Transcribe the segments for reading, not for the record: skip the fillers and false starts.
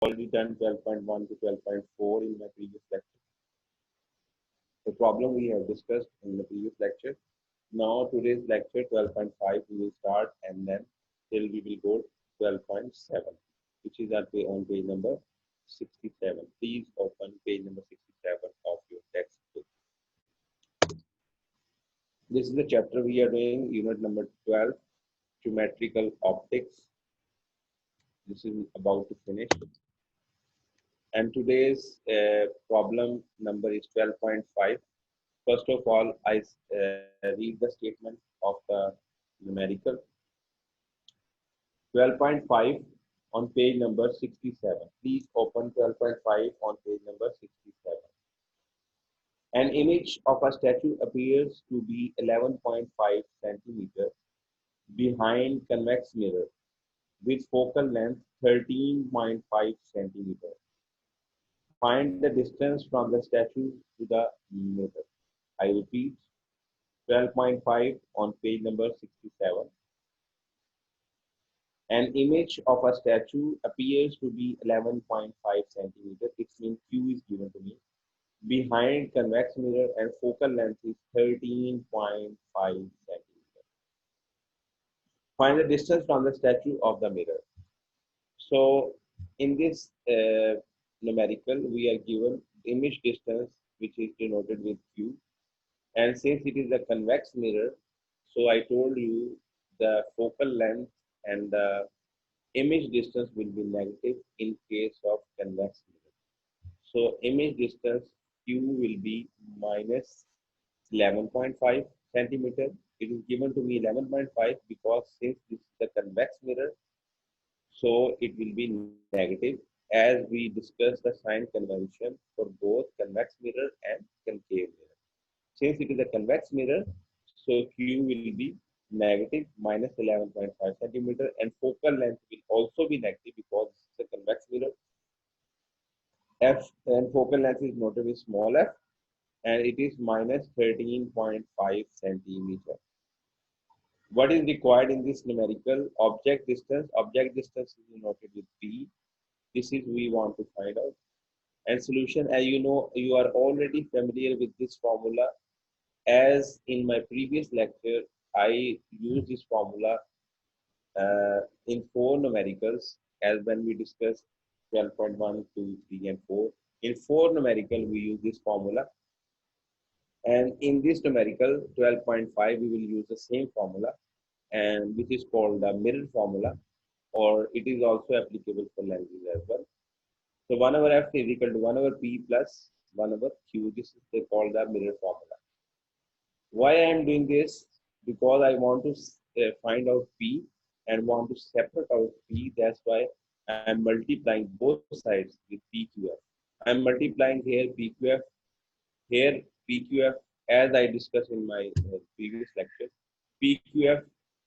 already done 12.1 to 12.4 in my previous lecture. The problem we have discussed in the previous lecture. Now today's lecture 12.5 we will start and then till we will go 12.7, which is on page number 67. Please open page number 67 of your textbook. This is the chapter we are doing, unit number 12, geometrical optics. This is about to finish. And today's problem number is 12.5. First of all, I read the statement of the numerical. 12.5 on page number 67. Please open 12.5 on page number 67. An image of a statue appears to be 11.5 centimeters behind convex mirror with focal length 13.5 centimeters. Find the distance from the statue to the mirror. I repeat, 12.5 on page number 67. An image of a statue appears to be 11.5 centimeters. It means Q is given to me. Behind convex mirror and focal length is 13.5 centimeters. Find the distance from the statue of the mirror. So in this numerical, we are given image distance, which is denoted with Q. And since it is a convex mirror, so I told you the focal length and the image distance will be negative in case of convex mirror. So image distance Q will be minus 11.5 centimeter. It is given to me 11.5 because since this is the convex mirror, so it will be negative as we discussed the sign convention for both convex mirror and concave mirror. Since it is a convex mirror, so Q will be negative minus 11.5 centimeter and focal length will also be negative because it's a convex mirror. F and focal length is noted with small f and it is minus 13.5 centimeter. What is required in this numerical? Object distance. Object distance is noted with P. This is we want to find out. And solution, as you know, you are already familiar with this formula. As in my previous lecture, I used this formula in 4 numericals as when we discussed 12.1, 2, 3, and 4. In 4 numerical, we use this formula. And in this numerical 12.5, we will use the same formula, and which is called the mirror formula, or it is also applicable for lenses as well. So 1 over f is equal to 1 over p plus 1 over q. This is called the mirror formula. Why I am doing this? Because I want to find out p and want to separate out p. That's why I am multiplying both sides with pqf. I am multiplying here pqf, here pqf, as I discussed in my previous lecture. pqf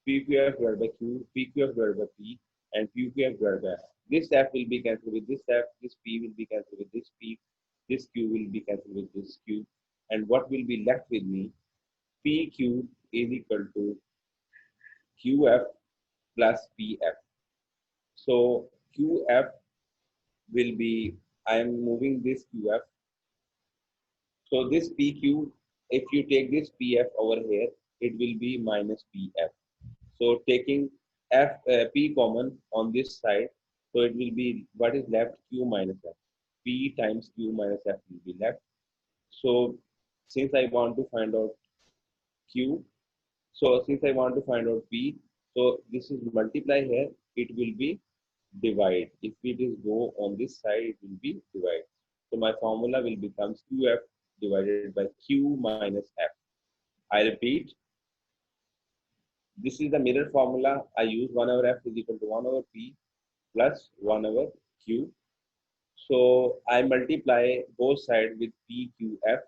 divided by q, pqf divided by p, and pqf divided by f. This f will be cancelled with this f, this p will be cancelled with this p, this q will be cancelled with this q, and what will be left with me? PQ is equal to QF plus PF. So QF will be, I am moving this QF. So this PQ, if you take this PF over here, it will be minus PF. So taking P common on this side, so it will be, what is left? Q minus F. P times Q minus F will be left. So since I want to find out Q, so since I want to find out P, so this is multiply here, it will be divide. If it is go on this side, it will be divide. So my formula will become QF divided by Q minus F. I repeat, this is the mirror formula. I use 1 over F is equal to 1 over P plus 1 over Q. So I multiply both sides with PQF.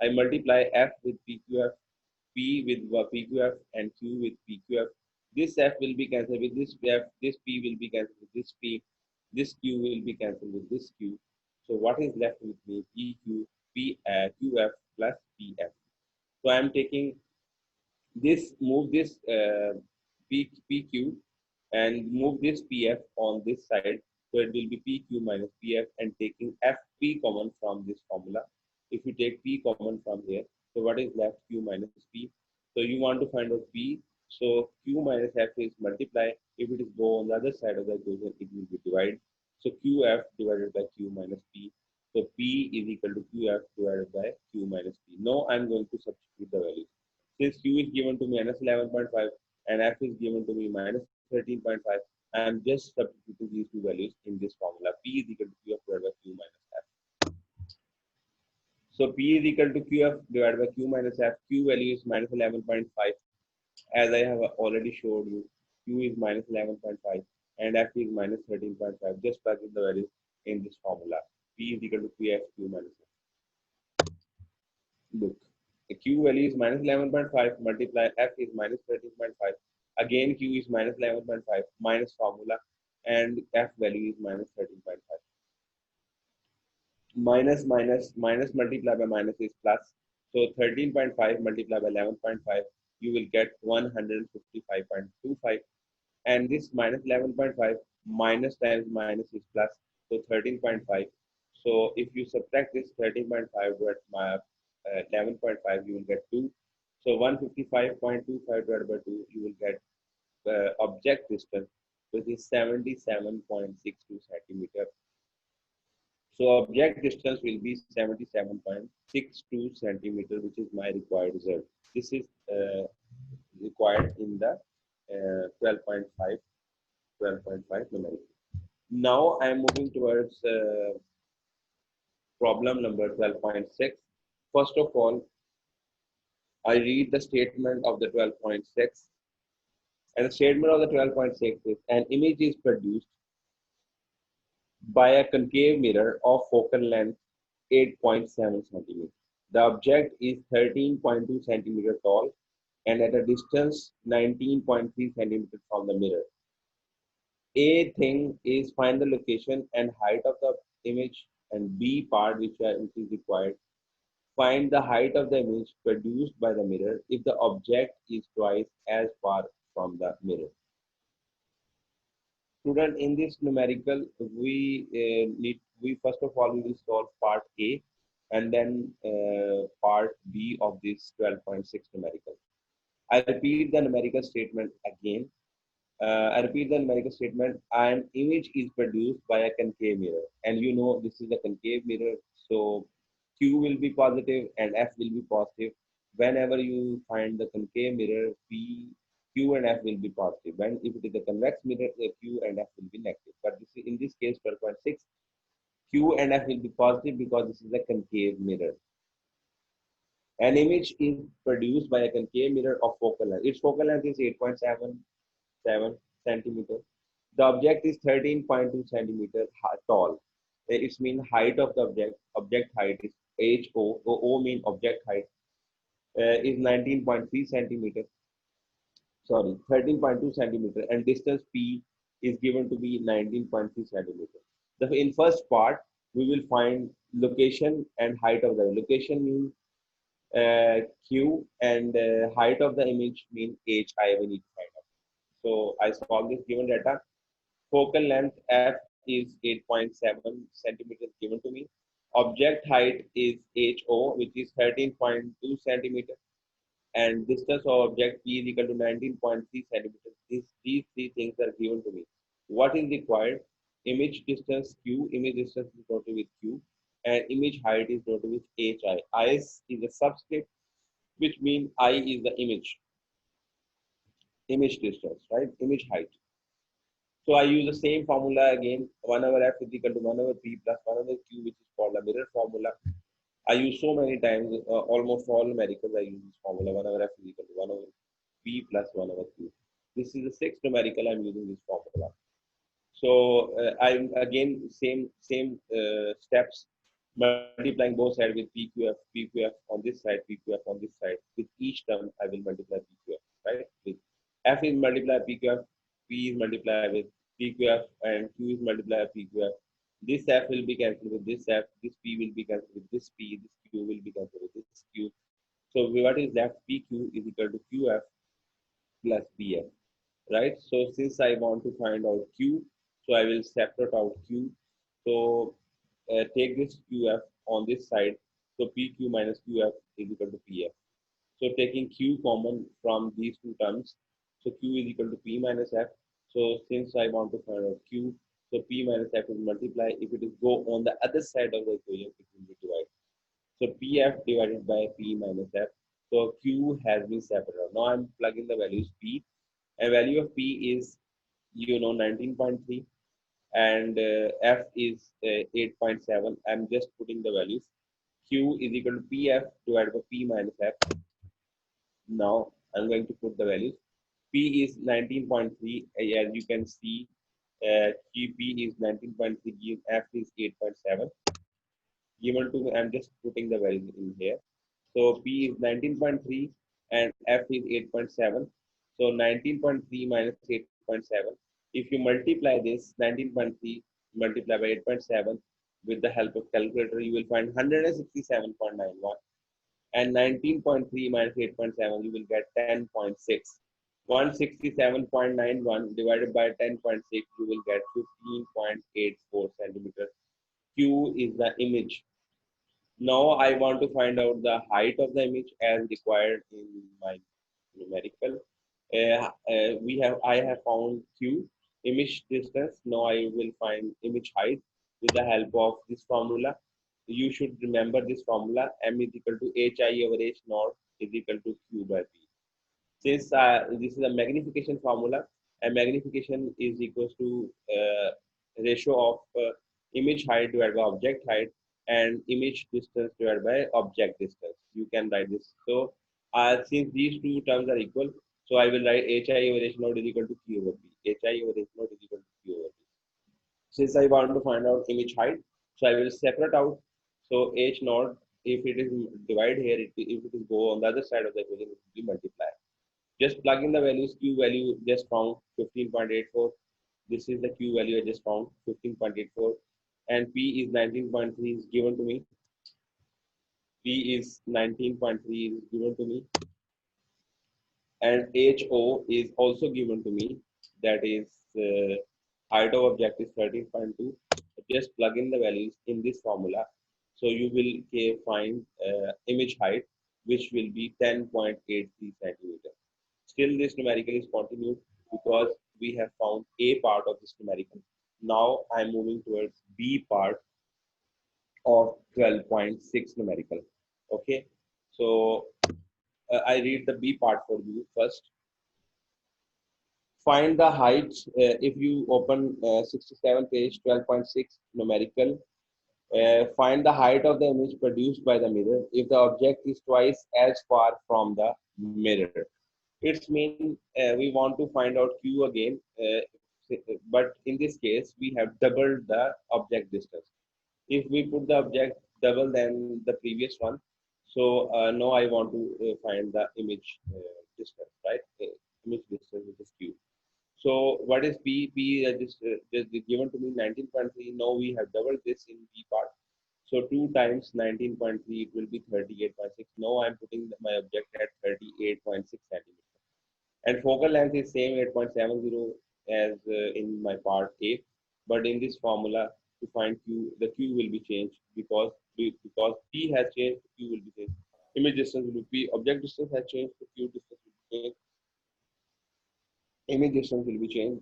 I multiply F with PQF, P with PQF, and Q with PQF. This F will be cancelled with this F, this P will be cancelled with this P, this Q will be cancelled with this Q. So what is left with me? QF plus PF. So I am taking this, move this PQ and move this PF on this side. So it will be PQ minus PF, and taking FP common from this formula. If you take P common from here, so what is left? Q minus P. So you want to find out P. So Q minus F is multiply. If it is go on the other side of the equation, it will be divide. So QF divided by Q minus P. So P is equal to QF divided by Q minus P. Now I'm going to substitute the values. Since Q is given to me minus 11.5 and F is given to me minus 13.5, I am just substituting these two values in this formula. P is equal to QF divided by Q minus F. So P is equal to QF divided by Q minus F. Q value is minus 11.5. As I have already showed you, Q is minus 11.5 and F is minus 13.5. Just plug in the values in this formula. P is equal to QF Q minus F. Look, the Q value is minus 11.5 multiply F is minus 13.5. Again, Q is minus 11.5 minus formula, and F value is minus 13.5. Minus multiplied by minus is plus. So 13.5 multiplied by 11.5, you will get 155.25. And this minus 11.5 minus times minus is plus. So 13.5. So if you subtract this 13.5 to 11.5, you will get 2. So 155.25 divided by 2, you will get object distance, which is 77.62 centimeter. So object distance will be 77.62 centimeter, which is my required result. This is required in the 12.5 numerical. Now I am moving towards problem number 12.6. First of all, I read the statement of the 12.6. And the statement of the 12.6 is an image is produced by a concave mirror of focal length 8.7 centimeter. The object is 13.2 centimeter tall and at a distance 19.3 centimeter from the mirror. A thing is find the location and height of the image, and B part which is required. Find the height of the image produced by the mirror if the object is twice as far from the mirror. Student, in this numerical, we first of all we will solve part A and then part B of this 12.6 numerical. I repeat the numerical statement again. I repeat the numerical statement. An image is produced by a concave mirror, and you know this is a concave mirror, so Q will be positive and F will be positive. Whenever you find the concave mirror, Q and F will be positive. When if it is a convex mirror, Q and F will be negative. But this is, in this case, 12.6, Q and F will be positive because this is a concave mirror. An image is produced by a concave mirror of focal length. Its focal length is 8.7 centimeter. The object is 13.2 centimeter tall. It means height of the object. Object height is HO. O means object height is 19.3 centimeter. Sorry, 13.2 centimeter, and distance P is given to be 19.3 centimeter. In first part, we will find location and height of the location means Q, and height of the image means H. I will need to find out. So I solve this given data. Focal length F is 8.7 centimeters given to me. Object height is HO, which is 13.2 centimeters. And distance of object P is equal to 19.3 centimeters. These three things are given to me. What is required? Image distance Q, image distance is noted with Q, and image height is noted with HI. I is a subscript, which means I is the image distance, right? Image height. So I use the same formula again. 1 over F is equal to 1 over P plus 1 over Q, which is called a mirror formula. I use so many times, almost all numericals I use this formula. 1 over F is equal to 1 over P plus 1 over Q. This is the sixth numerical I'm using this formula. So I'm again same steps, multiplying both sides with PQF on this side, PQF on this side. With each term, I will multiply PQF, right? With F is multiplied PQF, P is multiplied with PQF, and Q is multiplied PQF. This F will be cancelled with this F, this P will be cancelled with this P, this Q will be cancelled with this Q. So what is left? PQ is equal to QF plus PF, right? So since I want to find out Q, So I will separate out Q. So take this QF on this side. So PQ minus QF is equal to PF. So taking Q common from these two terms, so Q is equal to P minus F. So since I want to find out Q, so P minus F will multiply. If it is go on the other side of the equation, it will be divided. So PF divided by P minus F. So Q has been separated. Now I'm plugging the values P. And value of P is 19.3 and F is 8.7. I'm just putting the values. Q is equal to PF divided by P minus F. Now I'm going to put the values. P is 19.3. As you can see, P is 19.3, F is 8.7. Given to me, I'm just putting the values in here. So P is 19.3 and F is 8.7. So 19.3 minus 8.7. If you multiply this 19.3 multiply by 8.7 with the help of calculator, you will find 167.91. And 19.3 minus 8.7, you will get 10.6. 167.91 divided by 10.6, you will get 15.84 centimeters. Q is the image. Now I want to find out the height of the image as required in my numerical. I have found Q, image distance. Now I will find image height with the help of this formula. You should remember this formula. M is equal to HI over H naught is equal to Q by P. Since this is a magnification formula, and magnification is equals to ratio of image height divided by object height and image distance divided by object distance. You can write this. So since these two terms are equal, so I will write HI over H naught is equal to Q over P. HI over H naught is equal to Q over P. Since I want to find out image height, so I will separate out. So H naught, if it is divide here, if it is go on the other side of the equation, it will be multiplied. Just plug in the values. Q value just found 15.84. This is the Q value I just found 15.84, and P is 19.3 is given to me. P is 19.3 is given to me, and HO is also given to me. That is height of object is 13.2. Just plug in the values in this formula, so you will find image height, which will be 10.83 centimeter. Still, this numerical is continued because we have found A part of this numerical. Now I'm moving towards B part of 12.6 numerical. Okay, so I read the B part for you first. Find the height. If you open 67 page 12.6 numerical, find the height of the image produced by the mirror if the object is twice as far from the mirror. It's mean we want to find out Q again, but in this case we have doubled the object distance. If we put the object double than the previous one, so now I want to find the image distance, right? Image distance, which is Q. So what is P? P is given to me 19.3. Now we have doubled this in P part. So 2 times 19.3, it will be 38.6. Now I'm putting my object at 38.6 centimeters. And focal length is same 8.70 as in my part A. But in this formula, to find Q, the Q will be changed because P has changed, Q will be changed. Image distance will be, object distance has changed, so Q distance will be changed. Image distance will be changed.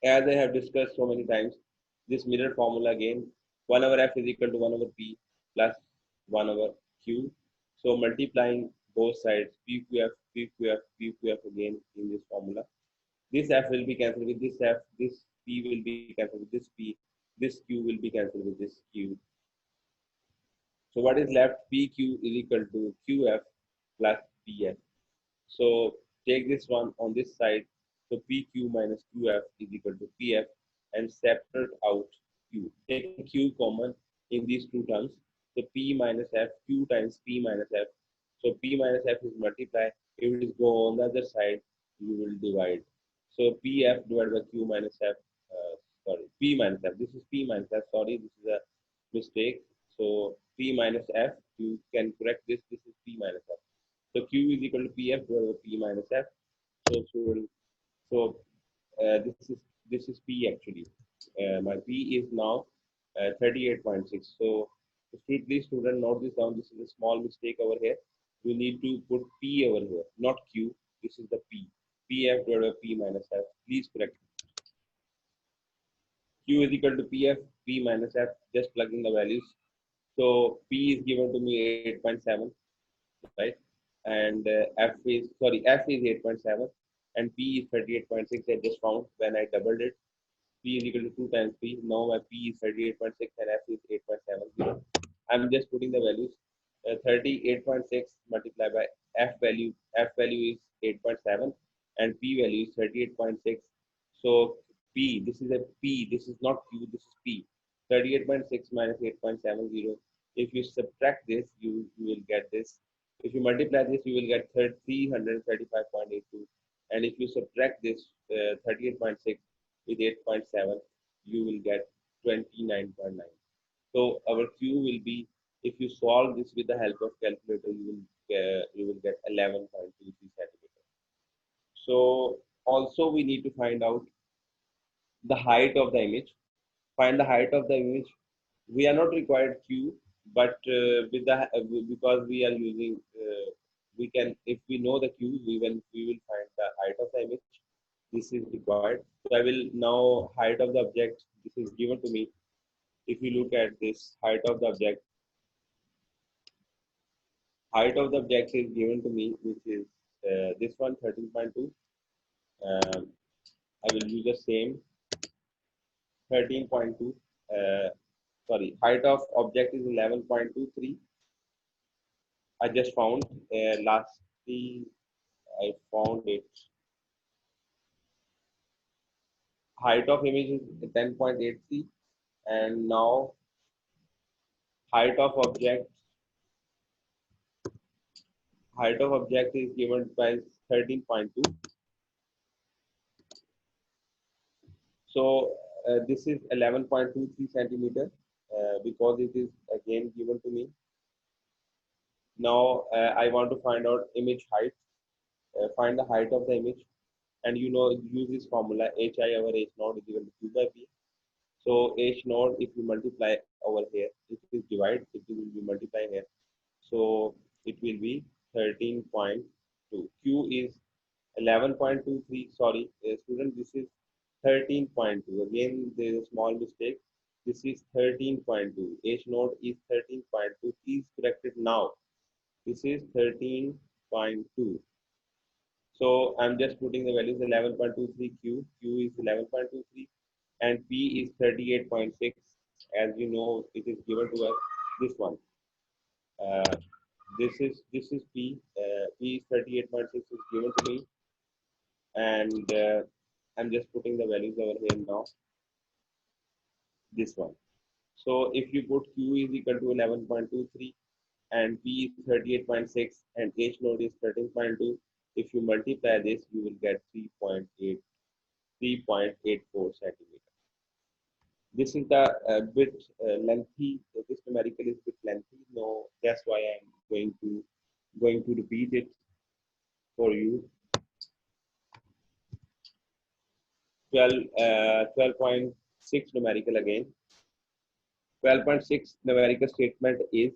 As I have discussed so many times, this mirror formula again, 1 over F is equal to 1 over P plus 1 over Q. So multiplying both sides, PQF, PQF, PQF again in this formula. This F will be cancelled with this F, this P will be cancelled with this P, this Q will be cancelled with this Q. So what is left? PQ is equal to QF plus PF. So take this one on this side. So PQ minus QF is equal to PF and separate out Q. Take Q common in these two terms. So P minus F, Q times P minus F. So P minus F is multiply. If it is go on the other side, you will divide. So PF divided by Q minus F. Sorry, P minus F. This is P minus F. Sorry, this is a mistake. So P minus F. You can correct this. This is P minus F. So Q is equal to PF divided by P minus F. So this is this is P actually. My P is now 38.6. So please student note this down. This is a small mistake over here. You need to put P over here, not Q. This is the P. PF divided by P minus F. Please correct. Q is equal to PF, P minus F. Just plug in the values. So P is given to me 8.7, right? And F is 8.7, and P is 38.6. I just found when I doubled it. P is equal to 2 times P. Now my P is 38.6 and F is 8.70. I'm just putting the values. 38.6 multiplied by F value. F value is 8.7 and P value is 38.6. So P, this is a P. This is not Q. This is P. 38.6 minus 8.70. If you subtract this, you will get this. If you multiply this, you will get 335.82. And if you subtract this 38.6 with 8.7, you will get 29.9. So our Q will be, if you solve this with the help of calculator, you will get 11.23 centimeter. So also we need to find out the height of the image. Find the height of the image. We are not required Q, but with the because we are using we can, if we know the Q, we will find the height of the image. This is required. So I will now height of the object. This is given to me. If you look at this height of the object, is given to me, which is this one 13.2. I will use the same 13.2. Sorry, height of object is 11.23. I just found lastly I found it. Height of image is 10.83, and now height of object is given by 13.2. So this is 11.23 centimeter because it is again given to me. Now I want to find out image height. Find the height of the image, and use this formula hi over h naught is equal to q by p. So h naught, if you multiply over here, if it is divide, it will be multiplying here. So it will be 13.2. Q is 11.23. Sorry, student, this is 13.2. Again, there is a small mistake. This is 13.2. H naught is 13.2. Please correct it now. This is 13.2. So I'm just putting the values 11.23 Q is 11.23, and P is 38.6. As you know, it is given to us this one. Uh, this is P. P is 38.6 is given to me, and I'm just putting the values over here now. This one. So if you put Q is equal to 11.23 and P is 38.6 and H node is 13.2, if you multiply this, you will get 3.84 centimeter. This is the bit lengthy. This numerical is bit lengthy. No, that's why I'm going to repeat it for you. 12.6 numerical again. 12.6 numerical statement is: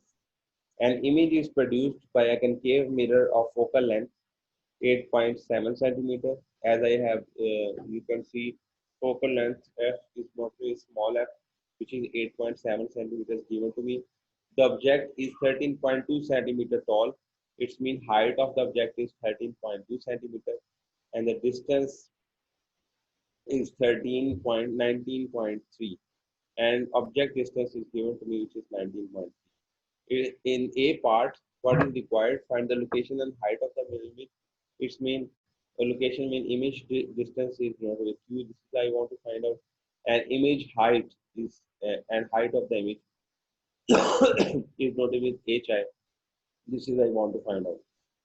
an image is produced by a concave mirror of focal length 8.7 centimeter. As I have, you can see focal length f is not very small f, which is 8.7 centimeters given to me. The object is 13.2 centimeter tall. It means height of the object is 13.2 centimeter, and the distance is 19.3, and object distance is given to me, which is 19.3. In A part, what is required? Find the location and height of the image. It's mean a location mean image distance is not with Q. This is I want to find out. And image height is and height of the image is noted with HI. This is I want to find out.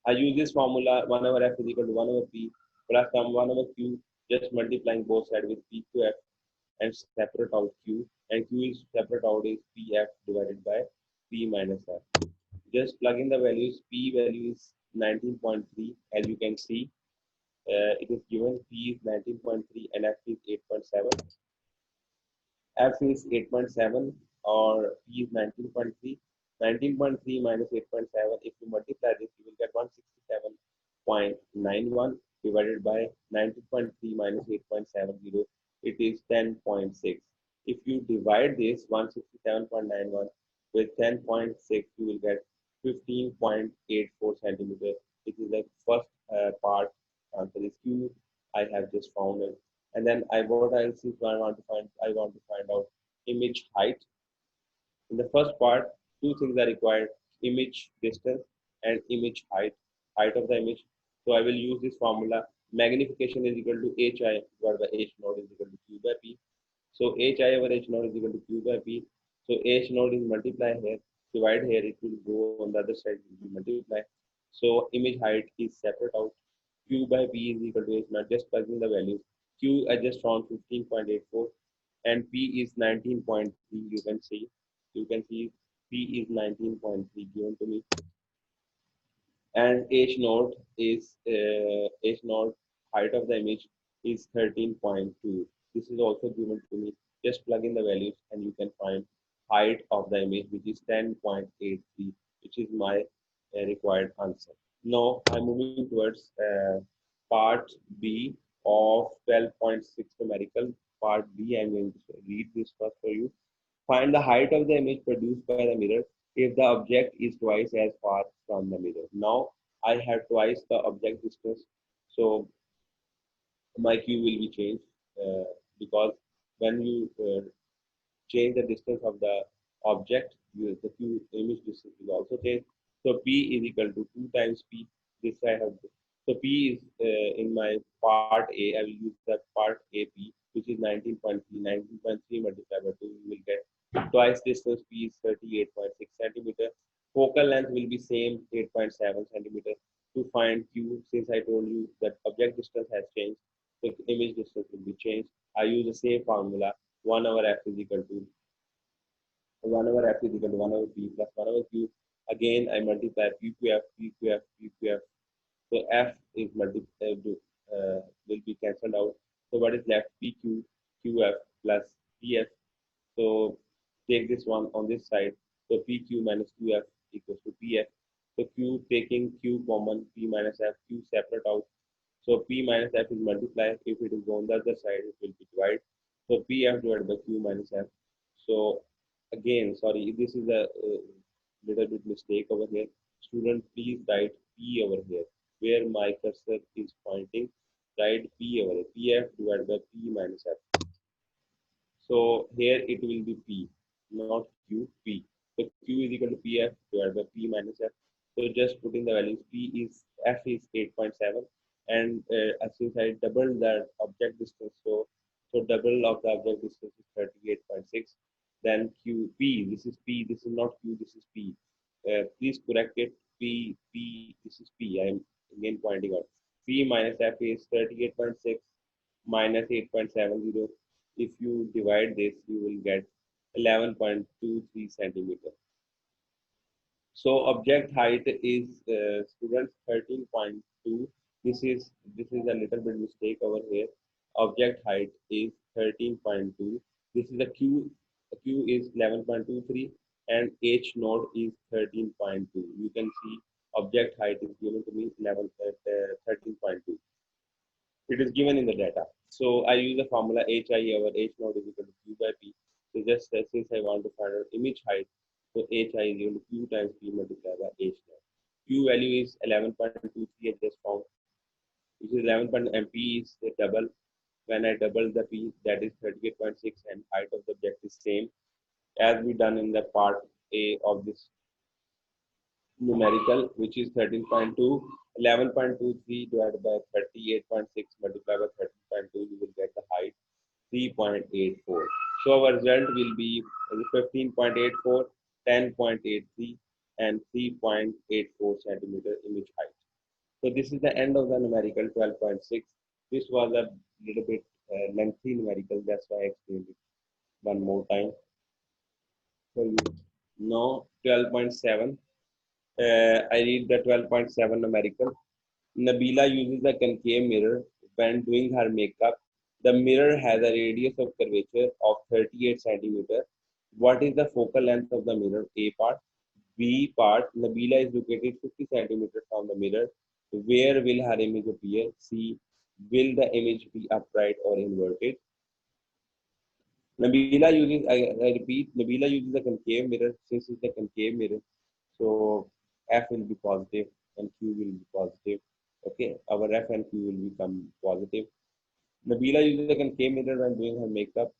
I use this formula 1 over F is equal to 1 over P plus 1 over Q, just multiplying both sides with P to F and separate out Q, and Q is separate out is PF divided by P minus F. Just plug in the values. P value is 19.3, as you can see, It is given P is 19.3 and F is 8.7. F is 8.7 or P is 19.3. 19.3 minus 8.7. If you multiply this, you will get 167.91 divided by 19.3 minus 8.70. It is 10.6. If you divide this 167.91 with 10.6, you will get 15.84 centimeter. It is the first part answer is Q. I have just found it. And then what else is I want to find? I want to find out image height. In the first part, two things are required: image distance and image height of the image. So I will use this formula. Magnification is equal to hi divided by h naught is equal to q by p. So hi over h naught is equal to q by p. So h naught is multiply here, divide here, it will go on the other side, it will be multiply. So image height is separate out. Q by p is equal to h naught, just plugging the values. Q I just found 15.84 and p is 19.3. You can see p is 19.3 given to me, and h naught height of the image is 13.2. This is also given to me. Just plug in the values and you can find height of the image, which is 10.83, which is my required answer. Now I'm moving towards part B of 12.6 numerical. Part B, I'm going to read this first for you. Find the height of the image produced by the mirror if the object is twice as far from the mirror. Now I have twice the object distance, so my Q will be changed because when you change the distance of the object, the Q image distance will also change. So P is equal to 2 times P. This I have. So P is in my part A. I will use the part AP, which is 19.3. 19.3 multiplied by 2, you will get twice distance. P is 38.6 centimeter. Focal length will be same, 8.7 centimeter. To find Q, since I told you that object distance has changed, the image distance will be changed. I use the same formula. 1 over f is equal to 1 over f is equal to 1 over p plus 1 over q. Again, I multiply p q f. So f is will be cancelled out. So what is left? PQ, QF plus PF. So take this one on this side. So PQ minus QF equals to PF. So Q taking Q common, P minus F, Q separate out. So P minus F is multiplied. If it is on the other side, it will be divided. So PF divided by Q minus F. So again, sorry, this is a little bit mistake over here. Student, please write P over here. Where my cursor is pointing, write P over here. PF divided by P minus F. So here it will be P, not Q, P. So Q is equal to PF divided by P minus F. So just putting the values, F is 8.7, and since I doubled the object distance, so double of the object distance is 38.6. Then this is P, this is not Q, this is P. Please correct it. This is P. I am again pointing out. P minus F is 38.6 minus 8.70. If you divide this, you will get 11.23 centimeter. So object height is students 13.2. This is a little bit mistake over here. Object height is 13.2. This is a Q. The Q is 11.23 and H node is 13.2. You can see object height is given to me 13.2. It is given in the data. So I use the formula HI over H naught is equal to Q by P. So just since I want to find out image height, so HI is equal to Q times P multiplied by H naught. Q value is 11.23 I just found, which is 11. And P is the double. When I double the P, that is 38.6, and height of the object is same as we done in the part A of this numerical, which is 13.2. 11.23 divided by 38.6 multiplied by 13.2, you will get the height 3.84. So our result will be 15.84, 10.83, and 3.84 centimeter image height. So this is the end of the numerical 12.6. This was a little bit lengthy numerical, that's why I explained it one more time for you. Now 12.7. I read the 12.7 numerical. Nabila uses a concave mirror when doing her makeup. The mirror has a radius of curvature of 38 centimeter. What is the focal length of the mirror? A part. B part. Nabila is located 50 centimeters from the mirror. Where will her image appear? C. Will the image be upright or inverted? Nabila uses, I repeat, Nabila uses a concave mirror. Since it's a concave mirror, so F will be positive and Q will be positive. Okay, our F and Q will become positive. Nabila uses a concave mirror when doing her makeup.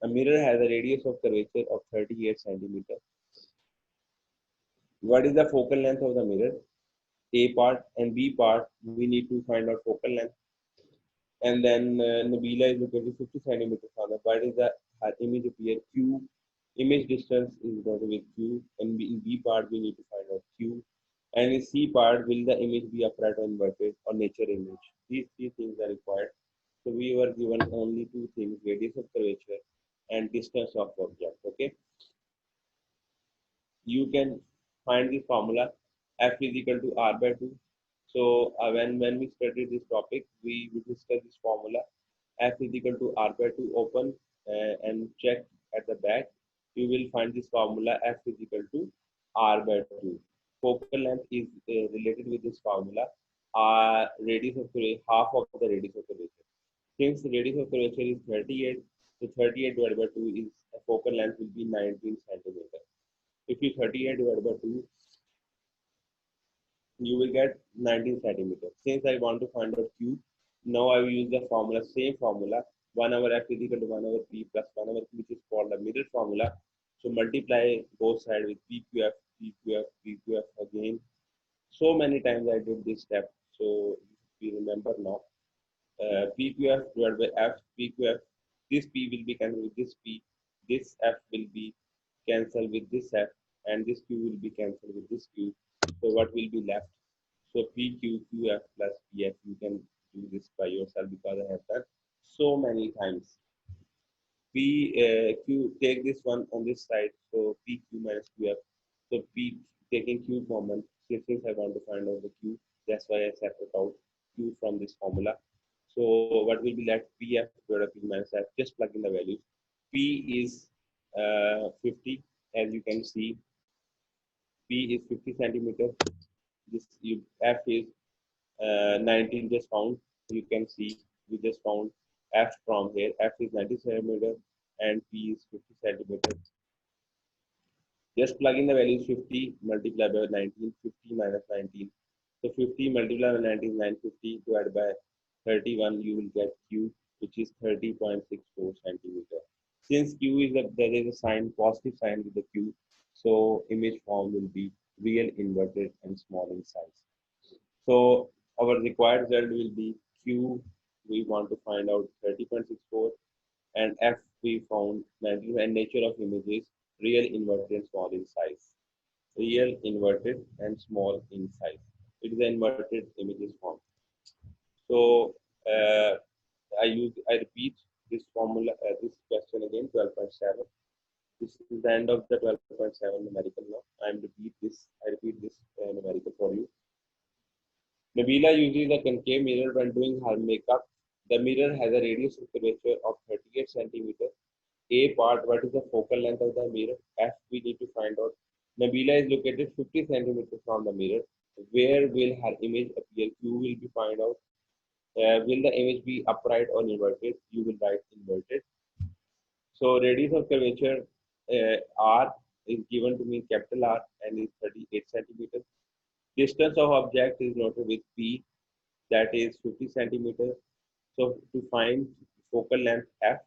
A mirror has a radius of curvature of 38 centimeters. What is the focal length of the mirror? A part and B part, we need to find out focal length. And then Nabila is located 50 centimeters from the. What is the her image appear? Q. Image distance is going to be Q. And in B part, we need to find out Q. And in C part, will the image be upright or inverted or nature image? These three things are required. So we were given only two things: radius of curvature and distance of object. Okay, you can find the formula F is equal to R by 2. So when we studied this topic, we discussed this formula. F is equal to R by 2. Open and check at the back. You will find this formula F is equal to R by 2. Focal length is related with this formula. Radius of half of the radius of curvature. Since the radius of curvature is 38, so 38 divided by 2 is focal length will be 19 centimeter. If you 38 divided by 2, you will get 19 centimeters. Since I want to find out Q, now I will use the formula, same formula, 1 over F is equal to 1 over P plus 1 over Q, which is called the middle formula. So multiply both sides with PQF, PQF, PQF again. So many times I did this step, so we remember now. PQF divided by F, PQF, this P will be cancelled with this P, this F will be cancelled with this F, and this Q will be cancelled with this Q. So what will be left? So PQQF plus PF, you can do this by yourself because I have done so many times. Q, take this one on this side, so PQ minus QF. So P taking Q common, since I want to find out the Q, that's why I separate out Q from this formula. So what will be left? PF divided by P minus F. Just plug in the values. P is 50, as you can see. P is 50 centimeter. F is 19 just found. You can see we just found F from here. F is 90 centimeter and P is 50 centimeter. Just plug in the values 50 multiplied by 19, 50 minus 19. So 50 multiplied by 19 is 950 divided by 31, you will get Q, which is 30.64 centimeter. Since Q is there is a sign, positive sign with the Q, so image form will be real, inverted, and small in size. So our required result will be Q, we want to find out 30.64, and F we found 19, and nature of images real, inverted, and small in size. Real, inverted, and small in size. It is an inverted images form. So I repeat this formula, this question again, 12.7. This is the end of the 12.7 numerical now. I repeat this numerical for you. Nabila uses a concave mirror when doing her makeup. The mirror has a radius of curvature of 38 centimeters. A part, what is the focal length of the mirror? F, we need to find out. Nabila is located 50 centimeters from the mirror. Where will her image appear? Q will be find out. Will the image be upright or inverted? You will write inverted. So radius of curvature R is given to me capital R and is 38 centimeters. Distance of object is noted with P, that is 50 centimeters. So to find focal length F,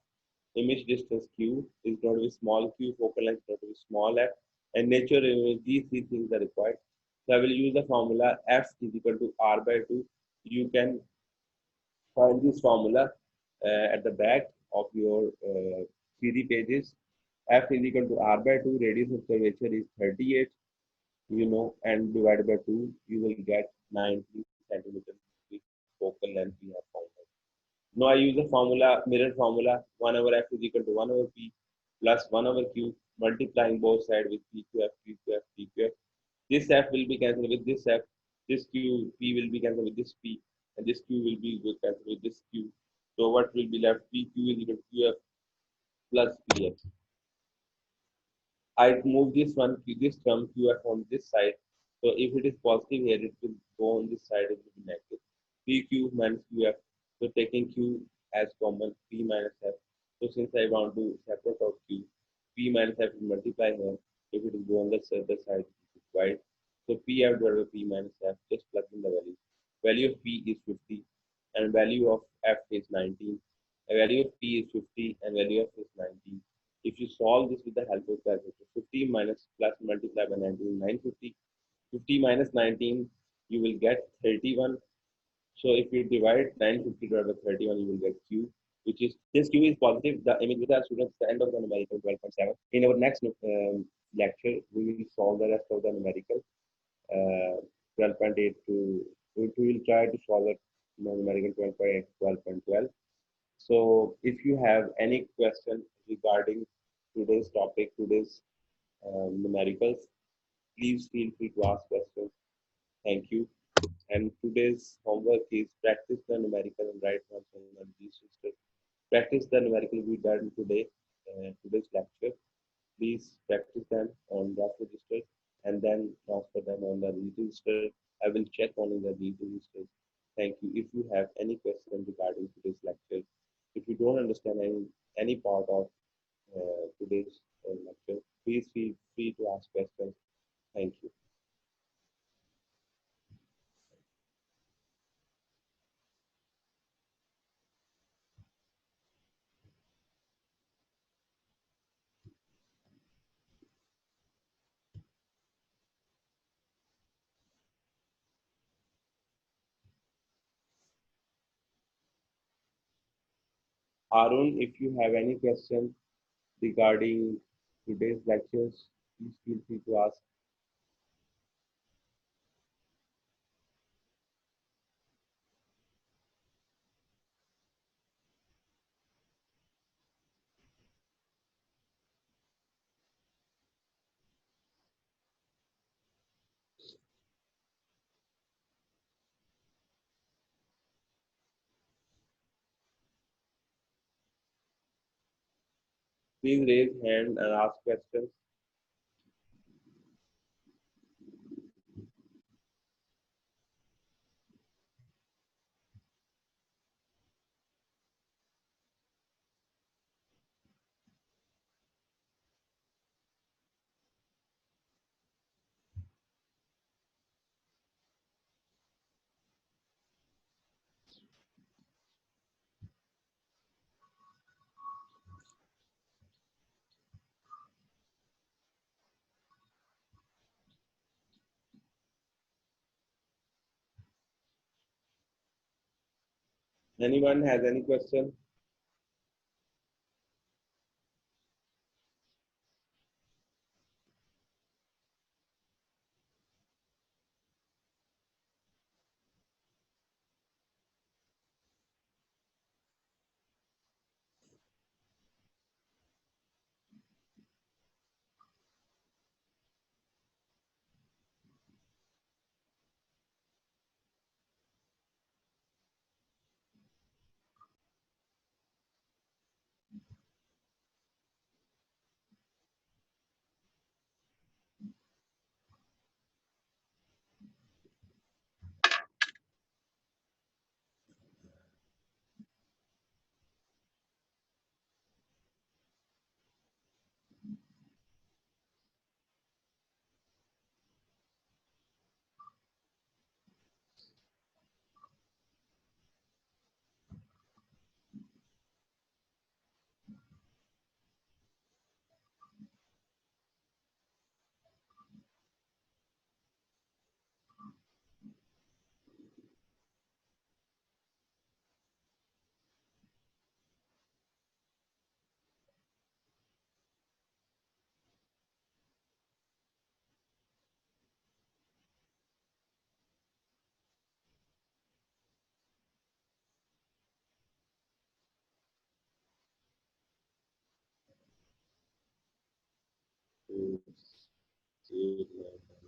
image distance Q is noted with small q, focal length noted with small f, and nature image, these three things are required. So I will use the formula F is equal to R by 2. You can find this formula at the back of your theory pages. F is equal to R by 2, radius of curvature is 38, and divided by 2, you will get 90 centimeters, which focal length we have found out. Now I use the formula, mirror formula, 1 over F is equal to 1 over P plus 1 over Q, multiplying both sides with PQF, PQF, PQF. This F will be cancelled with this F. This Q, P will be cancelled with this P, and this Q will be cancelled with this Q. So what will be left? PQ is equal to QF plus PX. I move this one, this term QF on this side. So if it is positive here, it will go on this side, it will be negative. PQ minus QF. So taking Q as common, P minus F. So since I want to separate out Q, P minus F will multiply here. If it will go on the other side, it is right. So PF divided by P minus F, just plug in the value. Value of P is 50 and value of F is 19. The value of P is 50 and value of F is 19. If you solve this with the help of calculator, 50 minus plus multiply by 19, 950. 50 minus 19, you will get 31. So if you divide 950 divided by 31, you will get Q, which is this Q is positive. The image with our students, the end of the numerical 12.7. In our next lecture, we will solve the rest of the numerical 12.8 to we will try to solve it numerical 12.8 12.12. So if you have any question regarding today's topic, today's numericals, please feel free to ask questions. Thank you. And today's homework is practice the numerical and write answer on these systems. Practice the numerical we done today, today's lecture. Please practice them on draft register and then transfer them on the read register. I will check on the read register. Thank you. If you have any question regarding today's lecture, if you don't understand any part of today's lecture, please feel free to ask questions. Thank you. Arun, if you have any question regarding today's lectures, please feel free to ask. Please raise hand and ask questions. Anyone has any question? Eight, 9,